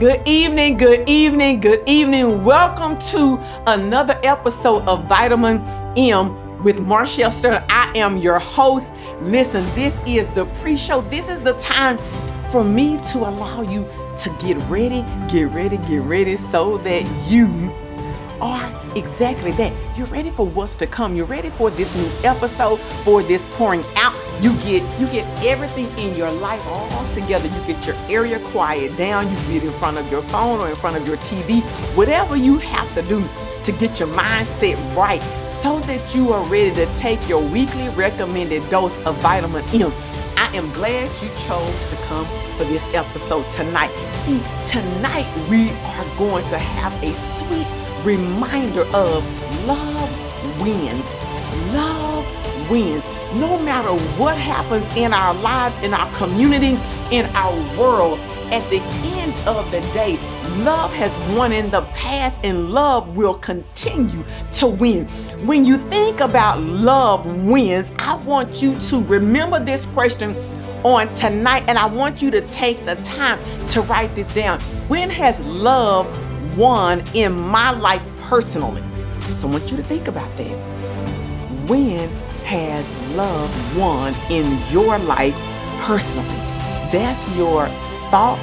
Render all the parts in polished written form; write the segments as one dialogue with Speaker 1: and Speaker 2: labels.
Speaker 1: Good evening, good evening, good evening. Welcome to another episode of Vitamin M with Marchelle Sterling. I am your host. Listen, this is the pre-show. This is the time for me to allow you to get ready so that you are exactly that. You're ready for what's to come. You're ready for this new episode, for this pouring out. You get everything in your life all together. You get your area quiet down. You get in front of your phone or in front of your TV, whatever you have to do to get your mindset right so that you are ready to take your weekly recommended dose of vitamin M. I am glad you chose to come for this episode tonight. See, tonight we are going to have a sweet reminder of love wins. Love wins. No matter what happens in our lives, in our community, in our world, at the end of the day, love has won in the past and love will continue to win. When you think about love wins, I want you to remember this question on tonight, and I want you to take the time to write this down. When has love won in my life personally? So I want you to think about that. When has love won in your life personally? That's your thought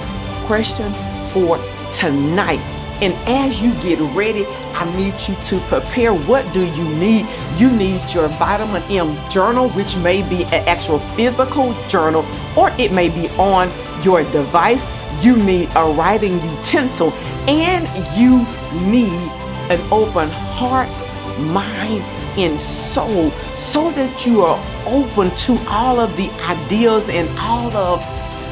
Speaker 1: question for tonight. And as you get ready, I need you to prepare. What do you need? You need your vitamin M journal, which may be an actual physical journal, or it may be on your device. You need a writing utensil, and you need an open heart, mind, and soul, so that you are open to all of the ideas and all of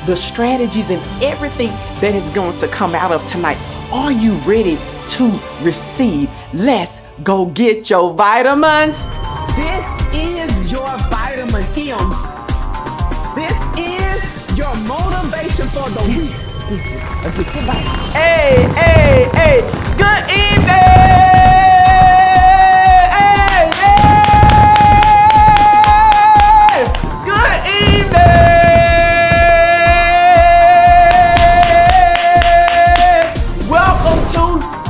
Speaker 1: the strategies and everything that is going to come out of tonight. Are you ready to receive? Let's go get your vitamins. This is your vitamin M. This is your motivation for the week. Hey. Good evening.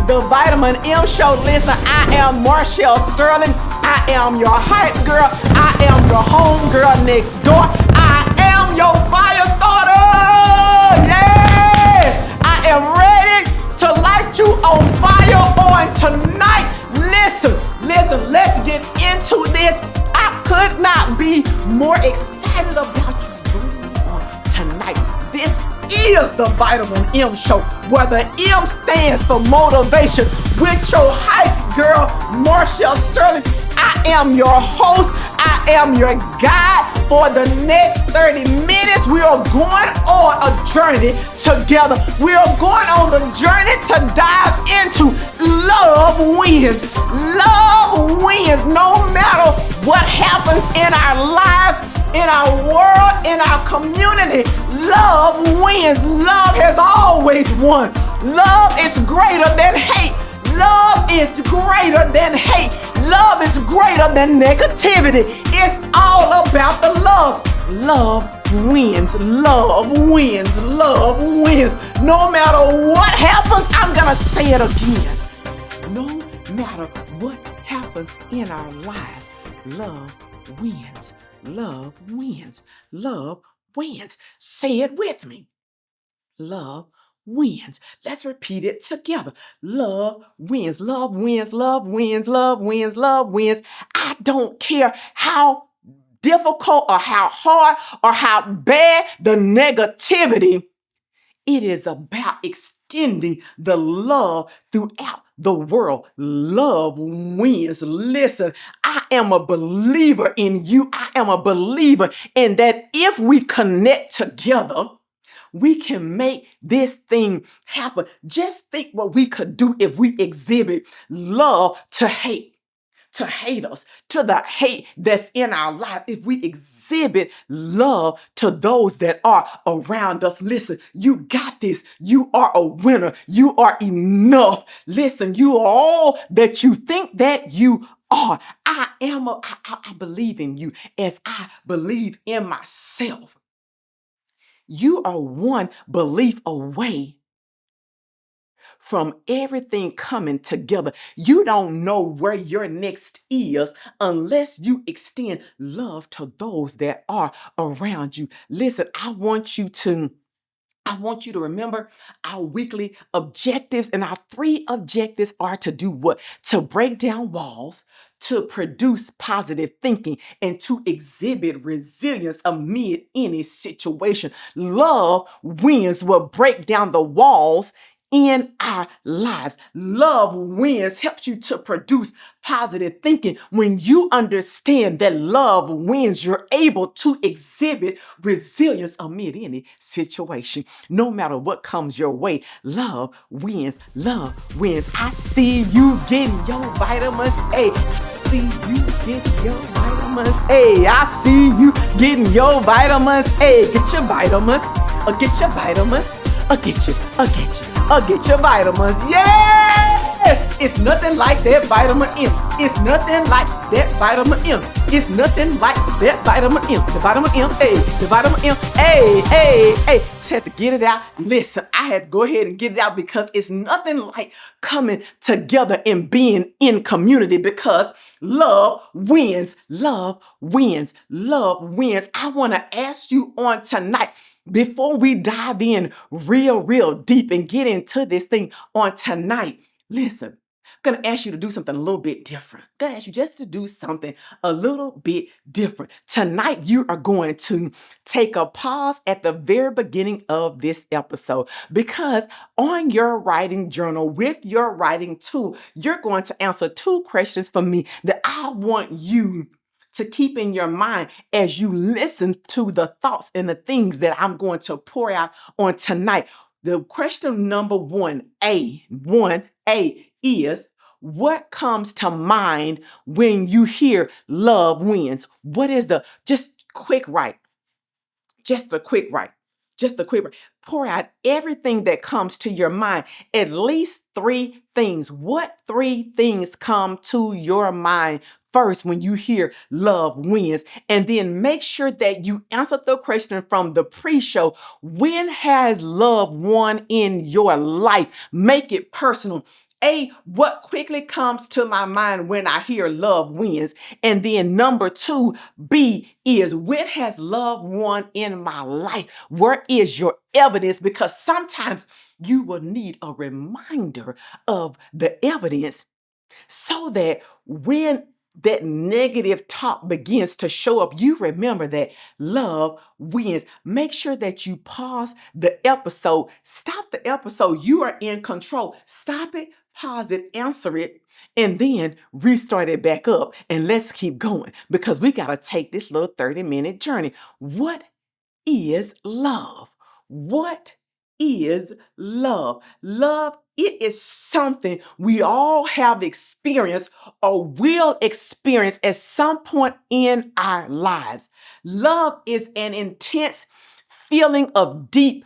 Speaker 1: The Vitamin M Show. Listen, I am Marchelle Sterling. I am your hype girl. I am your home girl next door. I am your fire starter. Yeah! I am ready to light you on fire on tonight. Listen, let's get into this. I could not be more excited about you tonight. This is the Vitamin M Show, where the M stands for motivation, with your hype girl, Marchelle Sterling. I am your host. I am your guide. For the next 30 minutes, we are going on a journey together. We are going on the journey to dive into love wins. Love wins. No matter what happens in our lives, in our world, in our community, love wins. Love has always won. Love is greater than hate. Love is greater than hate. Love is greater than negativity. It's all about the love. Love wins. Love wins. Love wins. No matter what happens, I'm going to say it again. No matter what happens in our lives, love wins. Love wins. Love wins. Say it with me. Love wins. Let's repeat it together. Love wins. Love wins. Love wins. Love wins. Love wins. I don't care how difficult or how hard or how bad the negativity. It is about extending the love throughout the world. Love wins. Listen, I am a believer in you. I am a believer in that if we connect together, we can make this thing happen. Just think what we could do if we exhibit love to haters, to the hate that's in our life. If we exhibit love to those that are around us. Listen, you got this. You are a winner. You are enough. Listen, you are all that you think that you are. I believe in you as I believe in myself. You are one belief away from everything coming together. You don't know where your next is unless you extend love to those that are around you. Listen, I want you to remember our weekly objectives, and our three objectives are to do what? To break down walls, to produce positive thinking, and to exhibit resilience amid any situation. Love wins will break down the walls in our lives. Love wins helps you to produce positive thinking. When you understand that love wins, you're able to exhibit resilience amid any situation. No matter what comes your way, love wins. Love wins. I see you getting your vitamins A. I see you getting your vitamins A. I see you getting your vitamins A. Get your vitamins. Get your vitamins. Get your vitamins. Yes! It's nothing like that vitamin M. It's nothing like that vitamin M. It's nothing like that vitamin M. The vitamin M, the vitamin M, Just had to get it out. Listen, I had to go ahead and get it out because it's nothing like coming together and being in community, because love wins. Love wins. Love wins. I want to ask you on tonight, before we dive in real deep and get into this thing on tonight, listen, I'm going to ask you to do something a little bit different. I'm going to ask you just to do something a little bit different. Tonight, you are going to take a pause at the very beginning of this episode, because on your writing journal, with your writing tool, you're going to answer two questions for me that I want you to keep in your mind as you listen to the thoughts and the things that I'm going to pour out on tonight. The question number 1A is, what comes to mind when you hear love wins? What is just a quick write. Pour out everything that comes to your mind. At least three things. What three things come to your mind first when you hear love wins? And then make sure that you answer the question from the pre-show. When has love won in your life? Make it personal. What quickly comes to my mind when I hear love wins? And then number 2B is, when has love won in my life? Where is your evidence? Because sometimes you will need a reminder of the evidence, so that when that negative talk begins to show up, you remember that love wins. Make sure that you pause the episode. Stop the episode. You are in control. Stop it, pause it, answer it, and then restart it back up. And let's keep going, because we got to take this little 30-minute journey. What is love? What is love? Love, it is something we all have experienced or will experience at some point in our lives. Love is an intense feeling of deep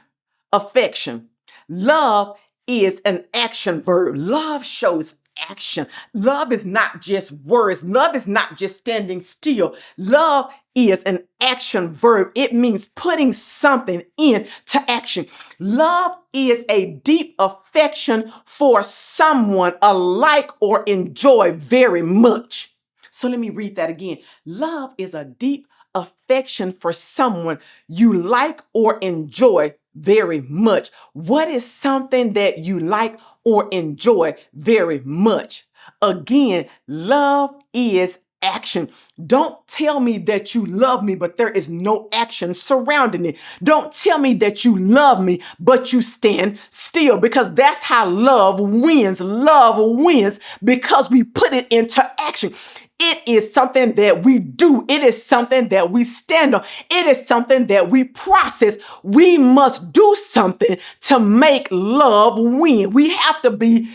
Speaker 1: affection. Love is an action verb. Love shows action. Love is not just words. Love is not just standing still. Love is an action verb. It means putting something into action. Love is a deep affection for someone I like or enjoy very much. So let me read that again. Love is a deep affection for someone you like or enjoy very much. What is something that you like or enjoy very much? Again, love is action. Don't tell me that you love me, but there is no action surrounding it. Don't tell me that you love me, but you stand still, because that's how love wins. Love wins because we put it into action. It is something that we do. It is something that we stand on. It is something that we process. We must do something to make love win. We have to be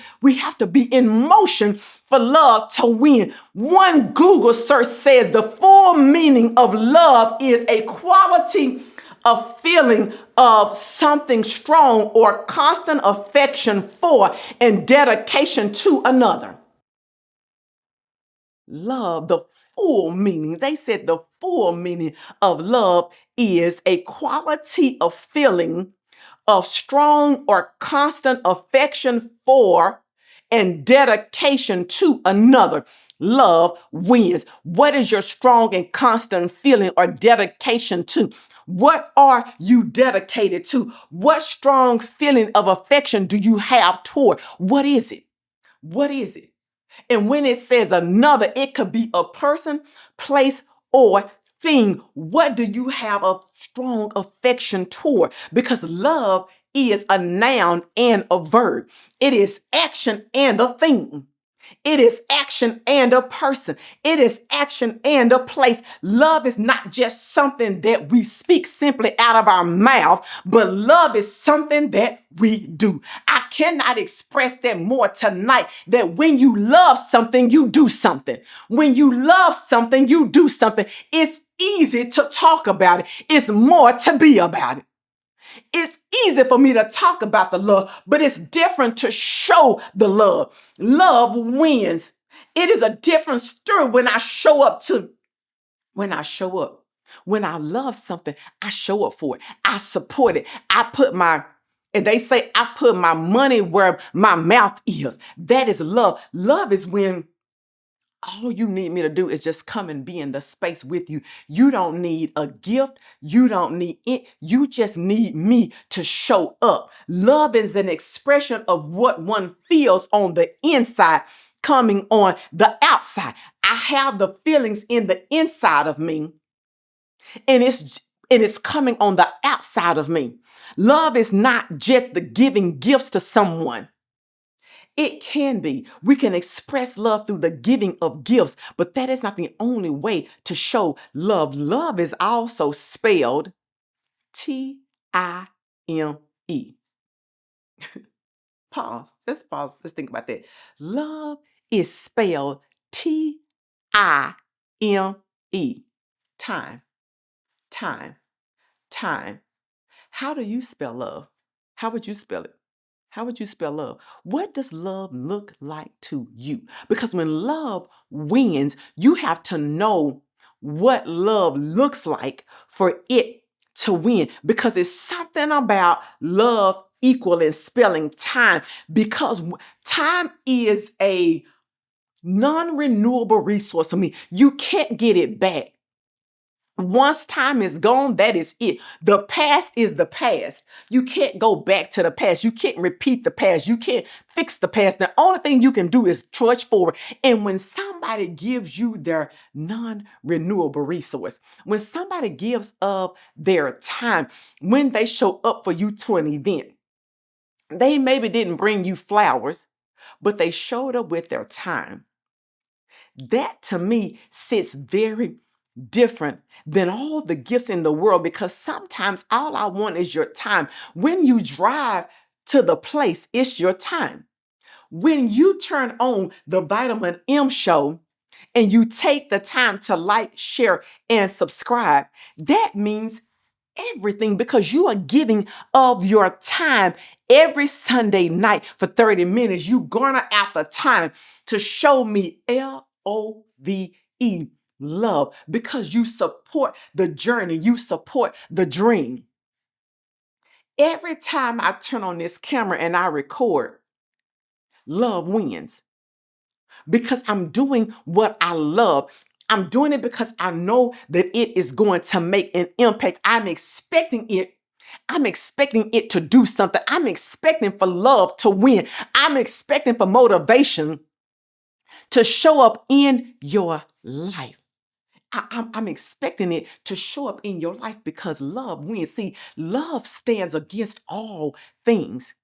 Speaker 1: in motion for love to win. One Google search says the full meaning of love is a quality of feeling of something strong or constant affection for and dedication to another. Love, the full meaning, they said the full meaning of love is a quality of feeling of strong or constant affection for and dedication to another. Love wins. What is your strong and constant feeling or dedication to? What are you dedicated to? What strong feeling of affection do you have toward? What is it? What is it? And when it says another, it could be a person, place, or thing. What do you have a strong affection toward? Because love is a noun and a verb. It is action and a thing. It is action and a person. It is action and a place. Love is not just something that we speak simply out of our mouth, but love is something that we do. I cannot express that more tonight, that when you love something, you do something. When you love something, you do something. It's easy to talk about it. It's more to be about it. It's easy for me to talk about the love, but it's different to show the love. Love wins. It is a different story when I show up. When I love something, I show up for it. I support it. And they say, I put my money where my mouth is. That is love. Love is when all you need me to do is just come and be in the space with you. You don't need a gift. You don't need it. You just need me to show up. Love is an expression of what one feels on the inside coming on the outside. I have the feelings in the inside of me, and it's coming on the outside of me. Love is not just the giving gifts to someone. It can be. We can express love through the giving of gifts, but that is not the only way to show love. Love is also spelled Time. Pause. Let's pause. Let's think about that. Love is spelled Time. Time. Time. Time. How do you spell love? How would you spell it? How would you spell love? What does love look like to you? Because when love wins, you have to know what love looks like for it to win. Because it's something about love equaling spelling time. Because time is a non-renewable resource for me. You can't get it back. Once time is gone, that is it. The past is the past. You can't go back to the past. You can't repeat the past. You can't fix the past. The only thing you can do is trudge forward. And when somebody gives you their non-renewable resource, when somebody gives up their time, when they show up for you to an event, they maybe didn't bring you flowers, but they showed up with their time. That to me sits very different than all the gifts in the world, because sometimes all I want is your time. When you drive to the place, it's your time. When you turn on the Vitamin M show and you take the time to like, share, and subscribe, that means everything, because you are giving of your time every Sunday night for 30 minutes. You garner out the time to show me LOVE, love, because you support the journey, you support the dream. Every time I turn on this camera and I record, love wins, because I'm doing what I love. I'm doing it because I know that it is going to make an impact. I'm expecting it to do something. I'm expecting for love to win. I'm expecting for motivation to show up in your life. I'm expecting it to show up in your life because love wins. See, love stands against all things.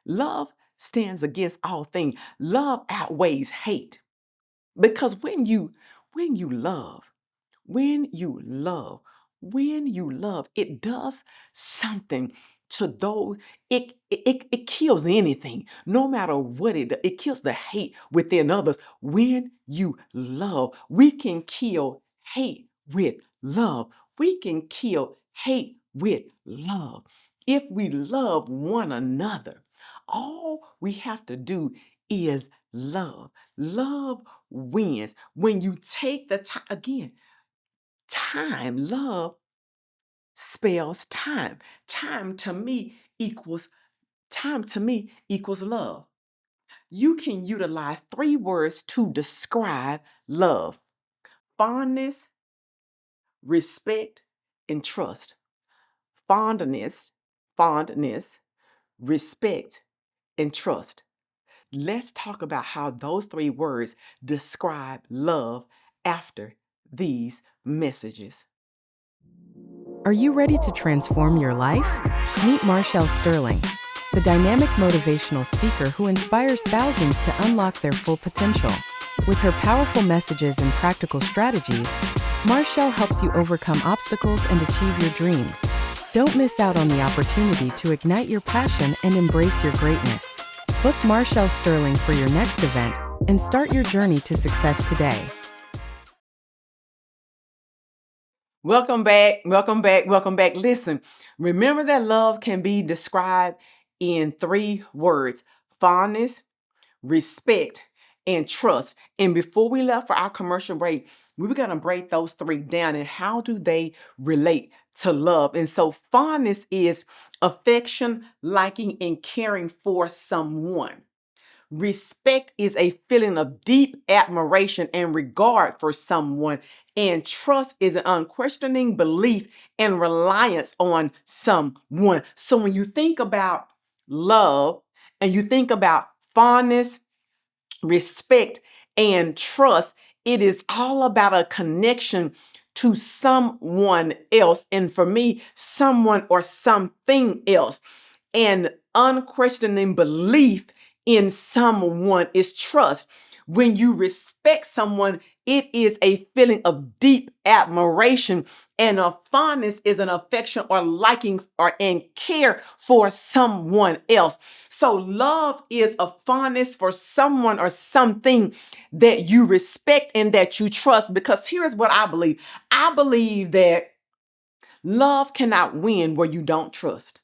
Speaker 1: Love stands against all things. Love outweighs hate. Because when you love, it does something to those. It kills anything, no matter what it does. It kills the hate within others. When you love, we can kill hate with love. We can kill hate with love. If we love one another, all we have to do is love. Love wins. When you take the time, again, time, love spells time. Time to me equals time to me equals love. You can utilize 3 words to describe love: fondness, respect, and trust. Fondness, fondness, respect, and trust. Let's talk about how those 3 words describe love after these messages.
Speaker 2: Are you ready to transform your life? Meet Marchelle Sterling, the dynamic motivational speaker who inspires thousands to unlock their full potential. With her powerful messages and practical strategies, Marchelle helps you overcome obstacles and achieve your dreams. Don't miss out on the opportunity to ignite your passion and embrace your greatness. Book Marchelle Sterling for your next event and start your journey to success today.
Speaker 1: Welcome back, welcome back, welcome back. Listen, remember that love can be described in 3 words: fondness, respect, and trust. And before we left for our commercial break, we were going to break those 3 down and how do they relate to love. And so fondness is affection, liking, and caring for someone. Respect is a feeling of deep admiration and regard for someone. And trust is an unquestioning belief and reliance on someone. So when you think about love and you think about fondness, respect, and trust, it is all about a connection to someone else. And for me, someone or something else. And unquestioning belief in someone is trust. When you respect someone, it is a feeling of deep admiration, and a fondness is an affection or liking or and care for someone else. So love is a fondness for someone or something that you respect and that you trust. Because here's what I believe. I believe that love cannot win where you don't trust.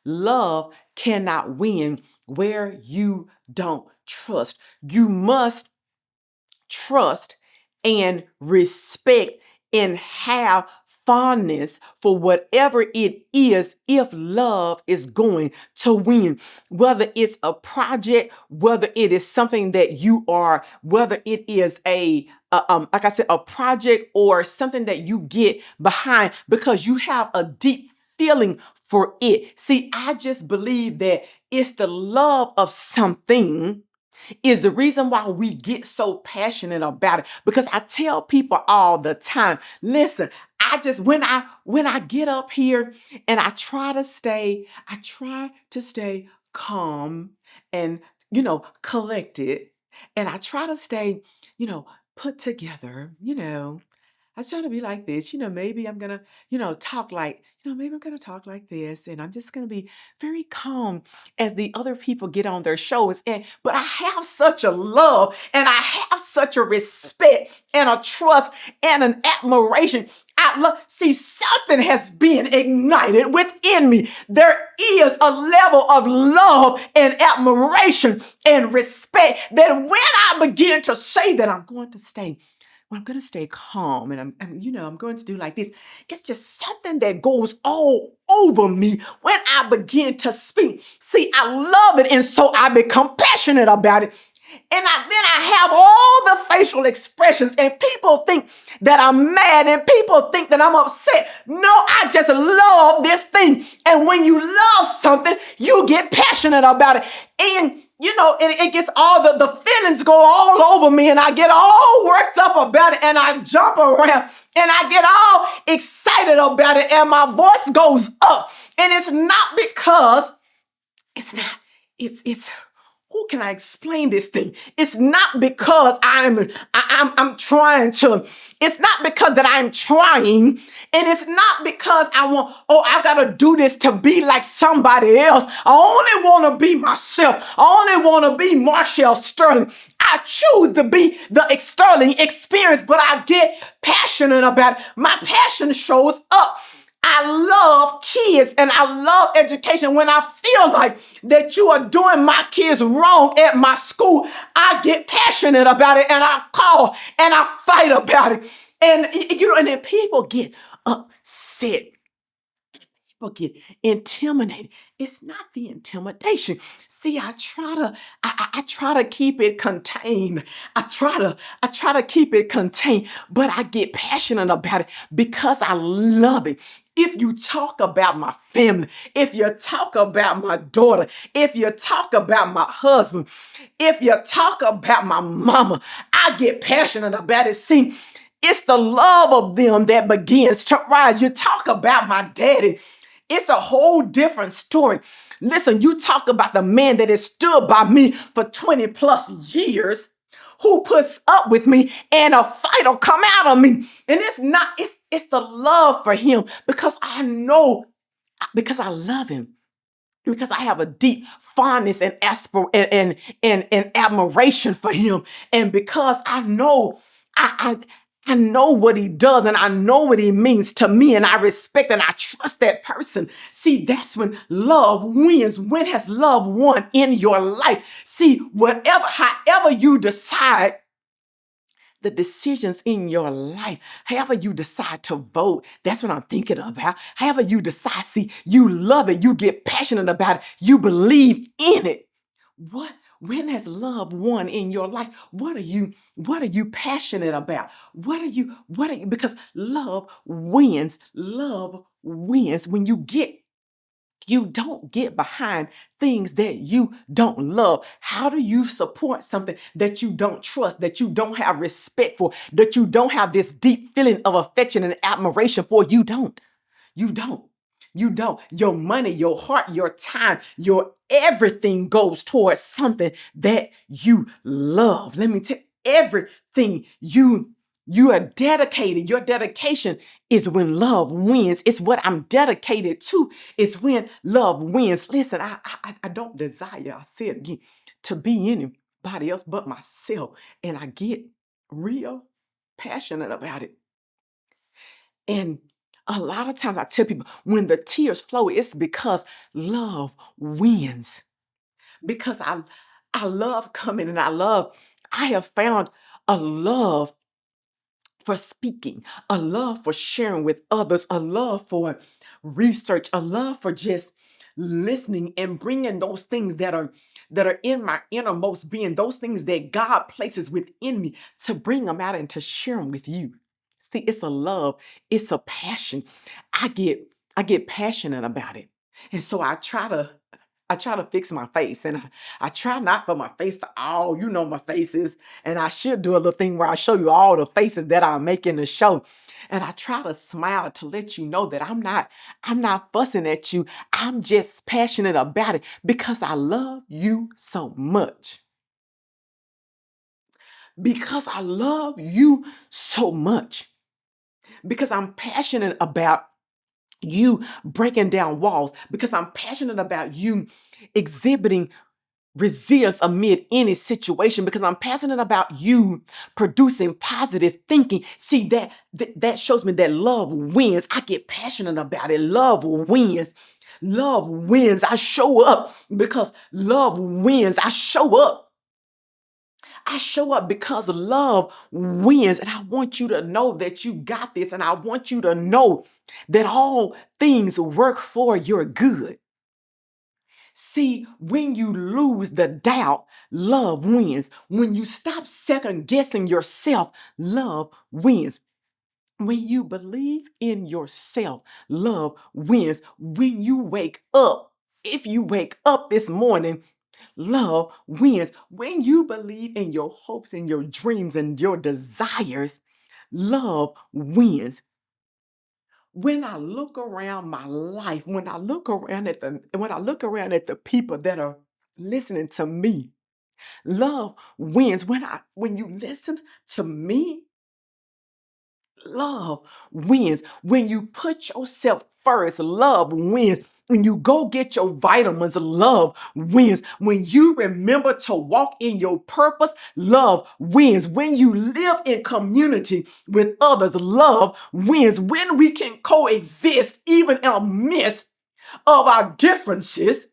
Speaker 1: Love cannot win where you don't trust. You must trust and respect and have fondness for whatever it is if love is going to win. Whether it's a project, whether it is something that you are, whether it is like I said, a project or something that you get behind because you have a deep feeling for it. See, I just believe that it's the love of something is the reason why we get so passionate about it. Because I tell people all the time, listen, I just when I get up here and I try to stay calm and collected, and I try to stay, put together, I try to be like this, maybe I'm gonna, talk like, maybe I'm gonna talk like this, and I'm just gonna be very calm as the other people get on their shows. But I have such a love and I have such a respect and a trust and an admiration. I love, see, something has been ignited within me. There is a level of love and admiration and respect that when I begin to say that I'm going to stay calm and I'm going to do like this. It's just something that goes all over me when I begin to speak. See, I love it. And so I become passionate about it. And then I have all the facial expressions and people think that I'm mad and people think that I'm upset. No, I just love this thing. And when you love something, you get passionate about it. And it gets all the feelings go all over me and I get all worked up about it and I jump around and I get all excited about it and my voice goes up. And it's not because it's who can I explain this thing? It's not because I'm trying to. It's not because that I'm trying, and it's not because I've got to do this to be like somebody else. I only want to be myself. I only want to be Marchelle Sterling. I choose to be the Sterling experience, but I get passionate about it. My passion shows up. I love kids and I love education. When I feel like that you are doing my kids wrong at my school, I get passionate about it and I call and I fight about it. And and then people get upset. people get intimidated. It's not the intimidation. See, I try to keep it contained. I try to keep it contained, but I get passionate about it because I love it. If you talk about my family, if you talk about my daughter, if you talk about my husband, if you talk about my mama, I get passionate about it. See, it's the love of them that begins to rise. You talk about my daddy, it's a whole different story. Listen, you talk about the man that has stood by me for 20 plus years, who puts up with me, and a fight will come out of me. And it's the love for him because I know, because I love him, because I have a deep fondness and and admiration for him. And because I know I know what he does and I know what he means to me, and I respect and I trust that person. See, that's when love wins. When has love won in your life? See, however you decide, the decisions in your life, however you decide to vote, that's what I'm thinking about. However you decide, see, you love it, you get passionate about it, you believe in it. When has love won in your life? What are you passionate about? Because love wins. Love wins. You don't get behind things that you don't love. How do you support something that you don't trust, that you don't have respect for, that you don't have this deep feeling of affection and admiration for? You don't. You don't. You don't. Your money, your heart, your time, your everything goes towards something that you love. Let me tell you, everything you are dedicated. Your dedication is when love wins. It's what I'm dedicated to. It's when love wins. Listen, I don't desire, I say it again, to be anybody else but myself. And I get real passionate about it. And a lot of times I tell people when the tears flow, it's because love wins. Because I love coming, and I have found a love for speaking, a love for sharing with others, a love for research, a love for just listening and bringing those things that are in my innermost being, those things that God places within me, to bring them out and to share them with you. See, it's a love, it's a passion. I get passionate about it. And so I try to fix my face, and I try not for my face to all, my faces. And I should do a little thing where I show you all the faces that I make in the show. And I try to smile to let you know that I'm not fussing at you. I'm just passionate about it because I love you so much. Because I love you so much. Because I'm passionate about you breaking down walls, because I'm passionate about you exhibiting resilience amid any situation, because I'm passionate about you producing positive thinking. See, that shows me that love wins. I get passionate about it. Love wins. Love wins. I show up because love wins. I show up because love wins. And I want you to know that you got this. And I want you to know that all things work for your good. See, when you lose the doubt, love wins. When you stop second guessing yourself, love wins. When you believe in yourself, love wins. When you wake up, if you wake up this morning, love wins. When you believe in your hopes and your dreams and your desires, love wins. When I look around my life, when I look around at the people that are listening to me, love wins. When you listen to me, love wins. When you put yourself first, love wins. When you go get your vitamins, love wins. When you remember to walk in your purpose, love wins. When you live in community with others, love wins. When we can coexist even in the midst of our differences,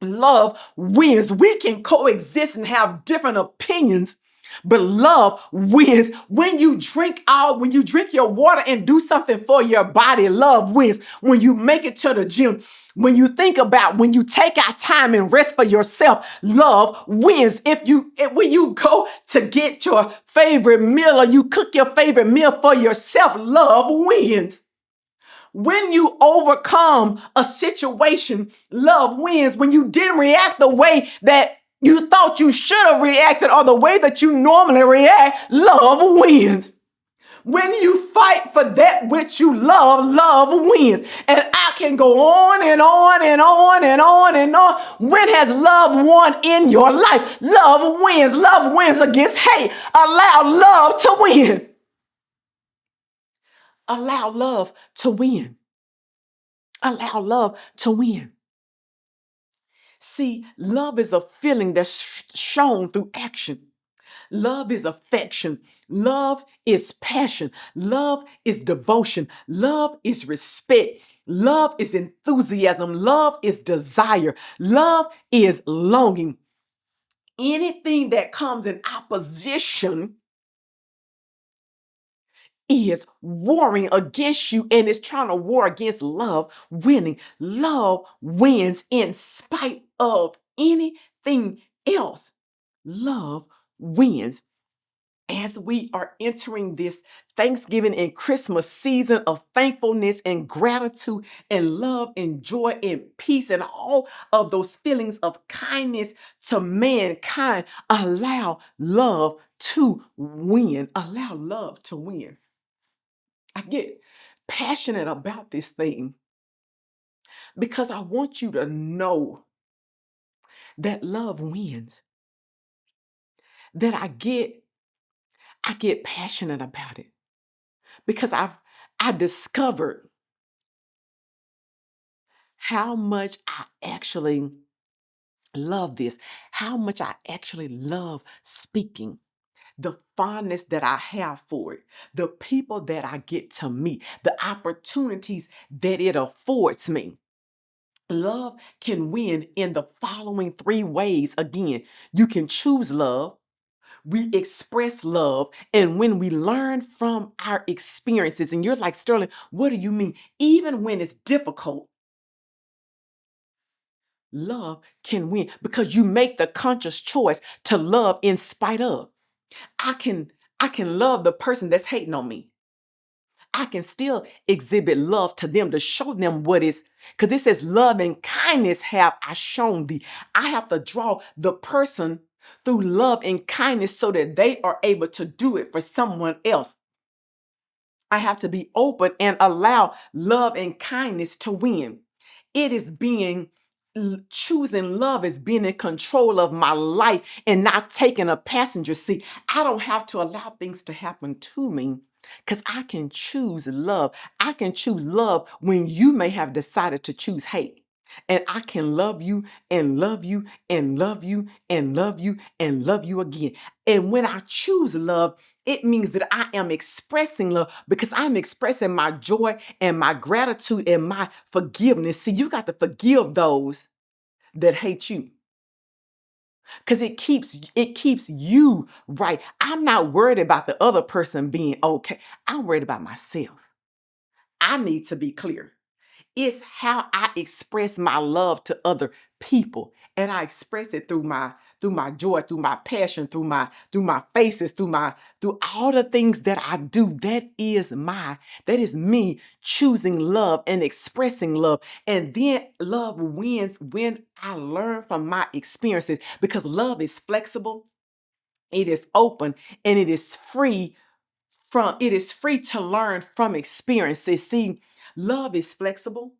Speaker 1: love wins. We can coexist and have different opinions, But love wins. When you drink your water and do something for your body, love wins. When you make it to the gym, when you take out time and rest for yourself, love wins. When you go to get your favorite meal or you cook your favorite meal for yourself, love wins. When you overcome a situation, love wins. When you didn't react the way that you thought you should have reacted or the way that you normally react, love wins. When you fight for that which you love, love wins. And I can go on and on and on and on and on. When has love won in your life? Love wins. Love wins against hate. Allow love to win. Allow love to win. Allow love to win. See, love is a feeling that's shown through action. Love is affection. Love is passion. Love is devotion. Love is respect. Love is enthusiasm. Love is desire. Love is longing. Anything that comes in opposition is warring against you and is trying to war against love winning. Love wins in spite of anything else. Love wins. As we are entering this Thanksgiving and Christmas season of thankfulness and gratitude and love and joy and peace and all of those feelings of kindness to mankind, allow love to win. Allow love to win. I get passionate about this thing because I want you to know that love wins. That I get passionate about it because I discovered how much I actually love this, how much I actually love speaking, the fondness that I have for it, the people that I get to meet, the opportunities that it affords me. Love can win in the following 3 ways. Again, you can choose love. We express love. And when we learn from our experiences, and you're like, Sterling, what do you mean? Even when it's difficult, love can win because you make the conscious choice to love in spite of. I can love the person that's hating on me. I can still exhibit love to them to show them what is, because it says, love and kindness have I shown thee. I have to draw the person through love and kindness so that they are able to do it for someone else. I have to be open and allow love and kindness to win. It is choosing love is being in control of my life and not taking a passenger seat. I don't have to allow things to happen to me because I can choose love. I can choose love when you may have decided to choose hate. And I can love you and love you and love you and love you and love you again. And when I choose love, it means that I am expressing love because I'm expressing my joy and my gratitude and my forgiveness. See, you got to forgive those that hate you because it keeps you right. I'm not worried about the other person being okay. I'm worried about myself. I need to be clear. It's how I express my love to other people. And I express it through my joy, through my passion, through my faces, through all the things that I do. That is me choosing love and expressing love. And then love wins when I learn from my experiences because love is flexible, it is open, and it is free to learn from experiences. See, love is flexible,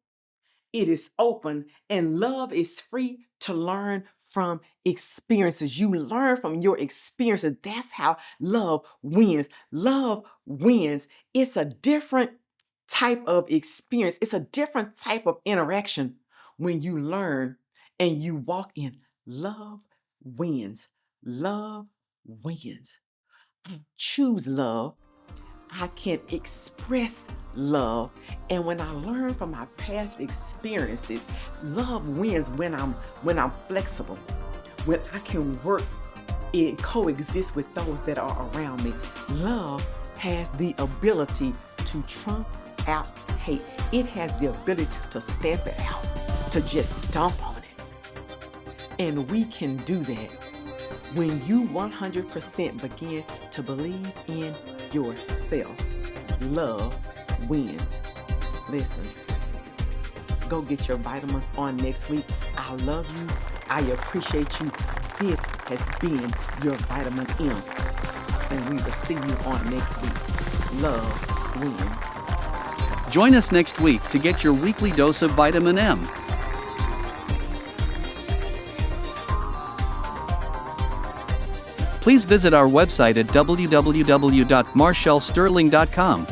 Speaker 1: it is open, and love is free to learn from experiences. You learn from your experiences. That's how love wins. Love wins. It's a different type of experience. It's a different type of interaction when you learn and you walk in. Love wins. Love wins. I choose love. I can express love. And when I learn from my past experiences, love wins when I'm flexible, when I can work it coexists with those that are around me. Love has the ability to trump out hate. It has the ability to stamp it out, to just stomp on it. And we can do that when you 100% begin to believe in yourself. Love wins. Listen, go get your vitamins on next week. I love you. I appreciate you. This has been your Vitamin M. And we will see you on next week. Love wins.
Speaker 3: Join us next week to get your weekly dose of Vitamin M. Please visit our website at www.marchellesterling.com.